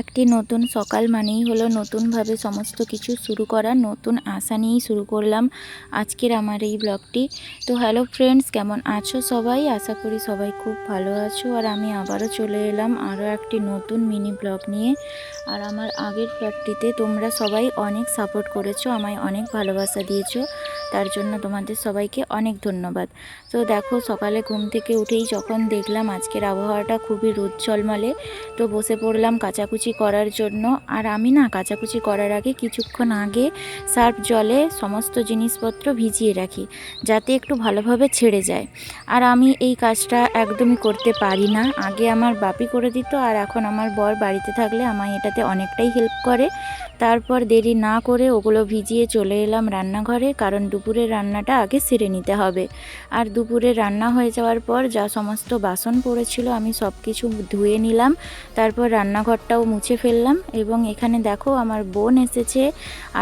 একটি নতুন সকাল মানেই হলো নতুনভাবে সমস্ত কিছু শুরু করা, নতুন আশা নিয়েই শুরু করলাম আজকের আমার এই ব্লগটি। তো হ্যালো ফ্রেন্ডস, কেমন আছো সবাই? আশা করি সবাই খুব ভালো আছো। আর আমি আবারও চলে এলাম আরও একটি নতুন মিনি ব্লগ নিয়ে। আর আমার আগের ব্লগটিতে তোমরা সবাই অনেক সাপোর্ট করেছো, আমায় অনেক ভালোবাসা দিয়েছো, তার জন্য তোমাদের সবাইকে অনেক ধন্যবাদ। তো দেখো, সকালে ঘুম থেকে উঠেই যখন দেখলাম আজকের আবহাওয়াটা খুবই রোদ ঝলমলে, তো বসে পড়লাম কাচাকুচি করার জন্য। আর আমি না কাচাকুচি করার আগে কিছুক্ষণ আগে সার্ফ জলে সমস্ত জিনিসপত্র ভিজিয়ে রাখি, যাতে একটু ভালোভাবে ছেড়ে যায়। আর আমি এই কাজটা একদমই করতে পারি না। আগে আমার বাপি করে দিত, আর এখন আমার বর বাড়িতে থাকলে আমায় এটাতে অনেকটাই হেল্প করে। তারপর দেরি না করে ওগুলো ভিজিয়ে চলে এলাম রান্নাঘরে, কারণ দুপুরের রান্নাটা আগে সেরে নিতে হবে। আর দুপুরে রান্না হয়ে যাওয়ার পর যা সমস্ত বাসন পড়েছিল আমি সব কিছু ধুয়ে নিলাম। তারপর রান্নাঘরটাও মুছে ফেললাম। এবং এখানে দেখো আমার বোন এসেছে,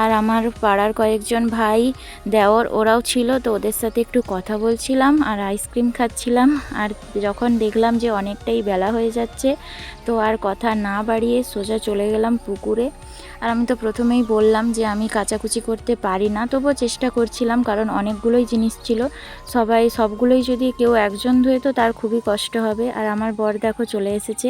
আর আমার পাড়ার কয়েকজন ভাই দেওর ওরাও ছিল, তো ওদের সাথে একটু কথা বলছিলাম আর আইসক্রিম খাচ্ছিলাম। আর যখন দেখলাম যে অনেকটাই বেলা হয়ে যাচ্ছে, তো আর কথা না বাড়িয়ে সোজা চলে গেলাম পুকুরে। আর আমি তো প্রথমেই বললাম যে আমি কাচাকুচি করতে পারি না, তবুও চেষ্টা করছিলাম, কারণ অনেকগুলোই জিনিস ছিল, সবগুলোই যদি কেউ একজন ধুয়ে তো তার খুবই কষ্ট হবে। আর আমার বর দেখো চলে এসেছে,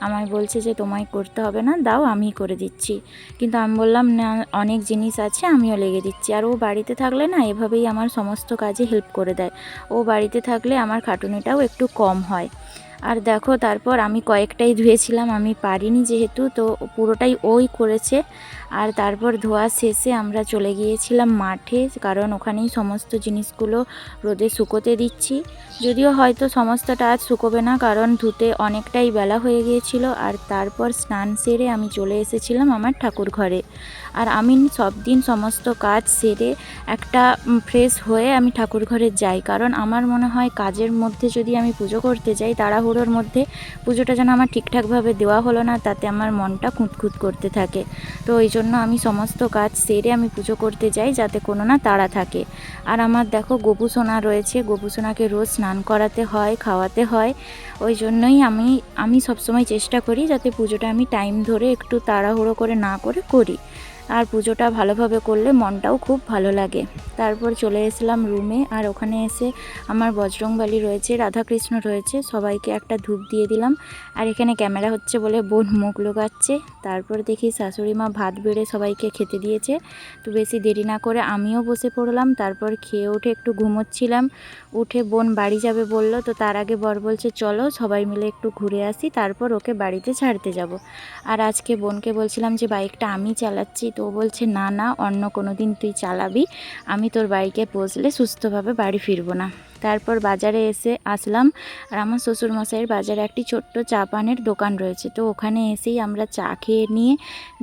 আমায় বলছে যে তোমায় করতে হবে না, দাও আমি করে দিচ্ছি। কিন্তু আমি বললাম না, অনেক জিনিস আছে, আমিও লেগে দিচ্ছি। আর ও বাড়িতে থাকলে না এভাবেই আমার সমস্ত কাজে হেল্প করে দেয়। ও বাড়িতে থাকলে আমার খাটুনিটাও একটু কম হয়। আর দেখো, তারপর আমি কয়েকটাই ধুয়েছিলাম, আমি পারিনি যেহেতু, তো পুরোটাই ওই করেছে। আর তারপর ধোয়া শেষে আমরা চলে গিয়েছিলাম মাঠে, কারণ ওখানেই সমস্ত জিনিসগুলো রোদে শুকোতে দিচ্ছি। যদিও হয়তো সমস্তটা আজ শুকোবে না, কারণ ধুতে অনেকটাই বেলা হয়ে গিয়েছিল। আর তারপর স্নান সেরে আমি চলে এসেছিলাম আমার ঠাকুর ঘরে। আর আমি সব দিন সমস্ত কাজ সেরে একটা ফ্রেশ হয়ে আমি ঠাকুর ঘরে যাই, কারণ আমার মনে হয় কাজের মধ্যে যদি আমি পুজো করতে যাই তাড়াহুড়োর মধ্যে, পুজোটা যেন আমার ঠিকঠাকভাবে দেওয়া হলো না, তাতে আমার মনটা খুঁতখুত করতে থাকে। তো ওই জন্য আমি সমস্ত কাজ সেরে আমি পুজো করতে যাই, যাতে কোনো না তাড়া থাকে। আর আমার দেখো গোপুসোনা রয়েছে, গোপুসোনাকে রোজ স্নান করাতে হয়, খাওয়াতে হয়। ওই জন্যই আমি সবসময় চেষ্টা করি যাতে পুজোটা আমি টাইম ধরে একটু তাড়াহুড়ো করে না করে করি। আর পুজোটা ভালোভাবে করলে মনটাও খুব ভালো লাগে। তারপর চলে এসেছিলাম রুমে, আর ওখানে এসে আমার বজরংবলী রয়েছে, রাধাকৃষ্ণ রয়েছে, সবাইকে একটা ধূপ দিয়ে দিলাম। আর এখানে ক্যামেরা হচ্ছে বলে বোন মুখ লুকাচ্ছে। তারপর দেখি শাশুড়ি মা ভাত বেড়ে সবাইকে খেতে দিয়েছে। তো বেশি দেরি না করে আমিও বসে পড়লাম। তারপর খেয়ে উঠে একটু ঘুমোচ্ছিলাম, উঠে বোন বাড়ি যাবে বলল, তো তার আগে বর বলছে চলো সবাই মিলে একটু ঘুরে আসি, তারপর ওকে বাড়িতে ছাড়তে যাব। আর আজকে বোনকে বলছিলাম যে বাইকটা আমি চালাচ্ছি, তো বলছে না না, অন্য কোনো দিন তুই চালাবি, আমি তোর বাইকে বসলে সুস্থভাবে বাড়ি ফিরবো না। তারপর বাজারে আসলাম। আর আমার শ্বশুরমশাইয়ের বাজারে একটি ছোট্ট চা পানের দোকান রয়েছে, তো ওখানে এসেই আমরা চা খেয়ে নিয়ে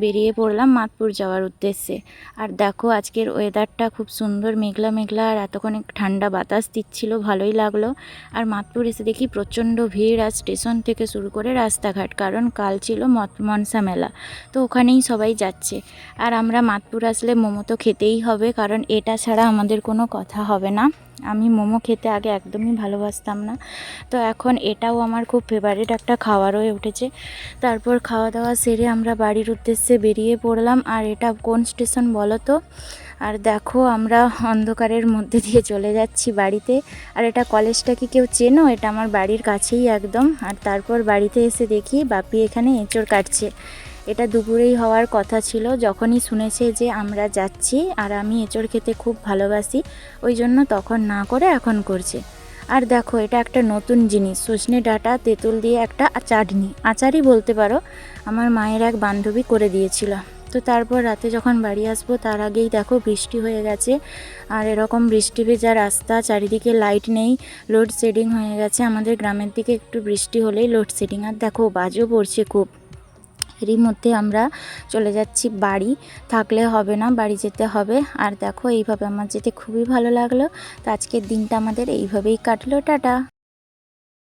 বেরিয়ে পড়লাম মাতপুর যাওয়ার উদ্দেশ্যে। আর দেখো আজকের ওয়েদারটা খুব সুন্দর, মেঘলা মেঘলা, আর এতক্ষণ ঠান্ডা বাতাস দিচ্ছিল, ভালোই লাগলো। আর মাতপুর এসে দেখি প্রচণ্ড ভিড়, আর স্টেশন থেকে শুরু করে রাস্তাঘাট, কারণ কাল ছিল মনসা মেলা, তো ওখানেই সবাই যাচ্ছে। আর আমরা মাতপুর আসলে মোমো তো খেতেই হবে, কারণ এটা ছাড়া আমাদের কোনো কথা হবে না। আমি মোমো খেতে আগে একদমই ভালোবাসতাম না, তো এখন এটাও আমার খুব ফেভারিট একটা খাবার হয়ে উঠেছে। তারপর খাওয়া দাওয়া সেরে আমরা বাড়ির উদ্দেশ্যে বেরিয়ে পড়লাম। আর এটা কোন স্টেশন বলো তো? আর দেখো আমরা অন্ধকারের মধ্যে দিয়ে চলে যাচ্ছি বাড়িতে। আর এটা কলেজটা কি কেউ চেনো? এটা আমার বাড়ির কাছেই একদম। আর তারপর বাড়িতে এসে দেখি বাপি এখানে এঁচড় কাটছে। এটা দুপুরেই হওয়ার কথা ছিল, যখনই শুনেছে যে আমরা যাচ্ছি, আর আমি এঁচড় খেতে খুব ভালোবাসি, ওই জন্য তখন না করে এখন করছে। আর দেখো এটা একটা নতুন জিনিস, সজনে ডাঁটা তেঁতুল দিয়ে একটা চাটনি, আচারই বলতে পারো, আমার মায়ের এক বান্ধবী করে দিয়েছিল। তো তারপর রাতে যখন বাড়ি আসবো তার আগেই দেখো বৃষ্টি হয়ে গেছে। আর এরকম বৃষ্টি ভেজা রাস্তা, চারিদিকে লাইট নেই, লোডশেডিং হয়ে গেছে। আমাদের গ্রামের দিকে একটু বৃষ্টি হলেই লোডশেডিং। আর দেখো বাজও পড়ছে খুব। এরই মধ্যে আমরা চলে যাচ্ছি বাড়ি, থাকলে হবে না, বাড়ি যেতে হবে। আর দেখো এইভাবে আমার যেতে খুবই ভালো লাগলো। তো আজকের দিনটা আমাদের এইভাবেই কাটলো। টাটা।